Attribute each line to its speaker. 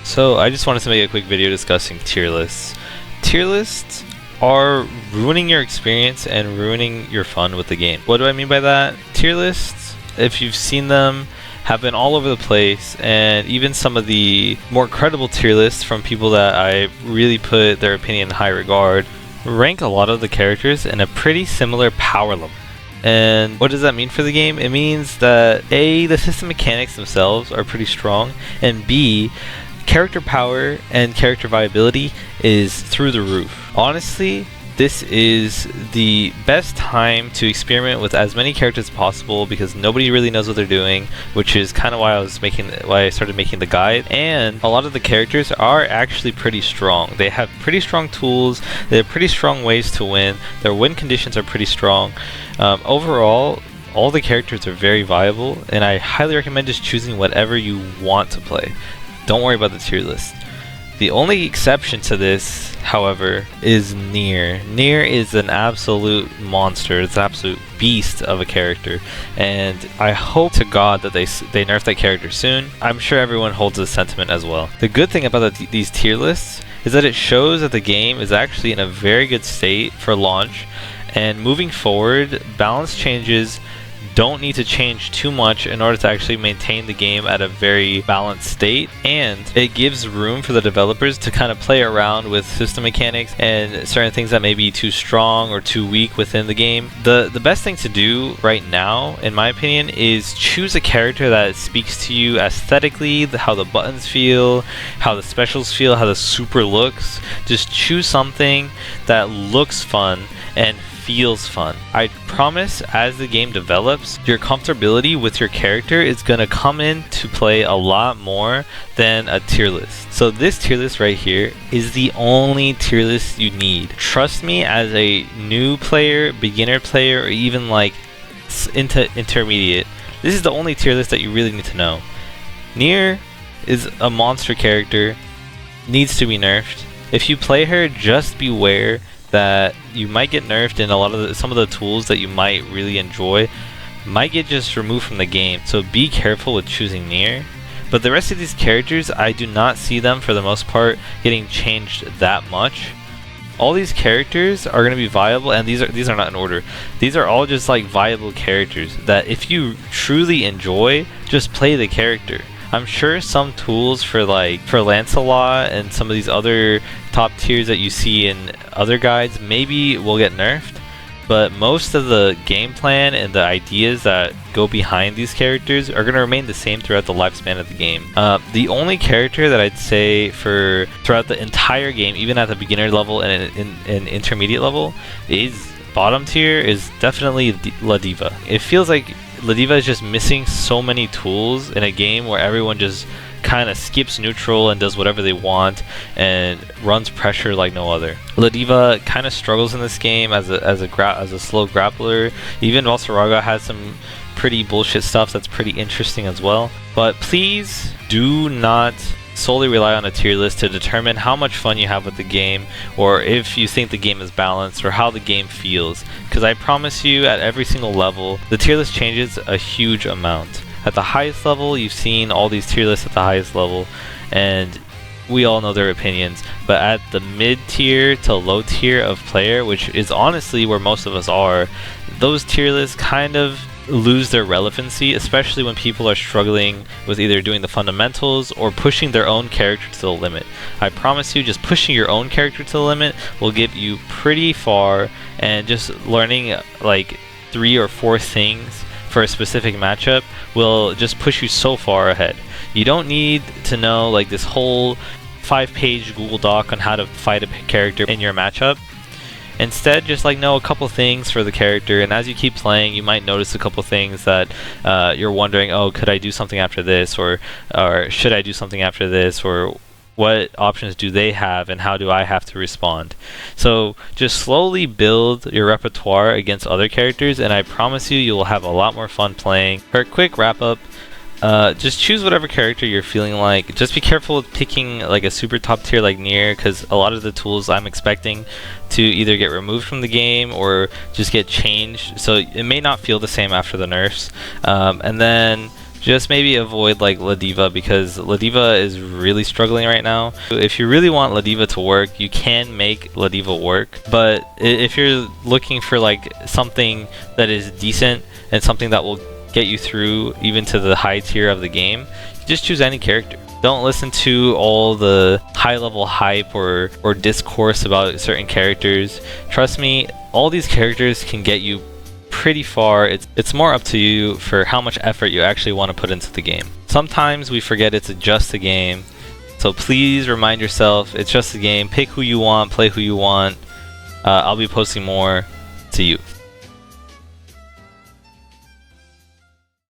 Speaker 1: So I just wanted to make a quick video discussing tier lists. Tier lists are ruining your experience and ruining your fun with the game. What do I mean by that? Tier lists, if you've seen them, have been all over the place, and even some of the more credible tier lists from people that I really put their opinion in high regard rank a lot of the characters in a pretty similar power level. And what does that mean for the game? It means that A, the system mechanics themselves are pretty strong, and B, character power and character viability is through the roof. Honestly, this is the best time to experiment with as many characters as possible because nobody really knows what they're doing, which is kind of why I started making the guide. And a lot of the characters are actually pretty strong. They have pretty strong tools. They have pretty strong ways to win. Their win conditions are pretty strong. Overall, all the characters are very viable, and I highly recommend just choosing whatever you want to play. Don't worry about the tier list. The only exception to this, however, is Nier. Nier is an absolute monster. It's an absolute beast of a character, and I hope to God that they nerf that character soon. I'm sure everyone holds this sentiment as well. The good thing about these tier lists is that it shows that the game is actually in a very good state for launch, and moving forward, balance changes don't need to change too much in order to actually maintain the game at a very balanced state, and it gives room for the developers to kind of play around with system mechanics and certain things that may be too strong or too weak within the game. The best thing to do right now, in my opinion, is choose a character that speaks to you aesthetically, how the buttons feel, how the specials feel, how the super looks. Just choose something that looks fun and feels fun. I promise as the game develops, your comfortability with your character is going to come into play a lot more than a tier list. So this tier list right here is the only tier list you need. Trust me, as a new player, beginner player, or even like into intermediate, this is the only tier list that you really need to know. Nier is a monster character, needs to be nerfed. If you play her, just beware that you might get nerfed, and some of the tools that you might really enjoy might get just removed from the game. So be careful with choosing Nier. But the rest of these characters, I do not see them for the most part getting changed that much. All these characters are going to be viable, and these are not in order. These are all just like viable characters that if you truly enjoy, just play the character. I'm sure some tools for Lancelot and some of these other top tiers that you see in other guides maybe will get nerfed, but most of the game plan and the ideas that go behind these characters are going to remain the same throughout the lifespan of the game. The only character that I'd say for throughout the entire game, even at the beginner level and in intermediate level, is bottom tier, is definitely La Diva. It feels like La Diva is just missing so many tools in a game where everyone just kind of skips neutral and does whatever they want and runs pressure like no other. La Diva kind of struggles in this game as a slow grappler. Even Valsaraga has some pretty bullshit stuff that's pretty interesting as well. But please do not solely rely on a tier list to determine how much fun you have with the game, or if you think the game is balanced, or how the game feels, because I promise you at every single level the tier list changes a huge amount. At the highest level, you've seen all these tier lists at the highest level, and we all know their opinions. But at the mid tier to low tier of player, which is honestly where most of us are, those tier lists kind of lose their relevancy, especially when people are struggling with either doing the fundamentals or pushing their own character to the limit. I promise you, just pushing your own character to the limit will get you pretty far, and just learning like 3 or 4 things for a specific matchup will just push you so far ahead. You don't need to know like this whole 5-page Google Doc on how to fight a character in your matchup. Instead, just like know a couple things for the character, and as you keep playing, you might notice a couple things that you're wondering, oh, could I do something after this, or should I do something after this, or what options do they have, and how do I have to respond? So just slowly build your repertoire against other characters, and I promise you will have a lot more fun playing. For a quick wrap up, just choose whatever character you're feeling like. Just be careful with picking like a super top tier like Nier, because a lot of the tools I'm expecting to either get removed from the game or just get changed, so it may not feel the same after the nerfs. And then Just maybe avoid like Ladiva, because Ladiva is really struggling right now. If you really want Ladiva to work, you can make Ladiva work, but if you're looking for like something that is decent and something that will get you through even to the high tier of the game, just choose any character. Don't listen to all the high level hype or discourse about certain characters. Trust me, all these characters can get you pretty far. It's more up to you for how much effort you actually want to put into the game. Sometimes we forget it's just a game, so please remind yourself it's just a game. Pick who you want, play who you want. I'll be posting more. See you.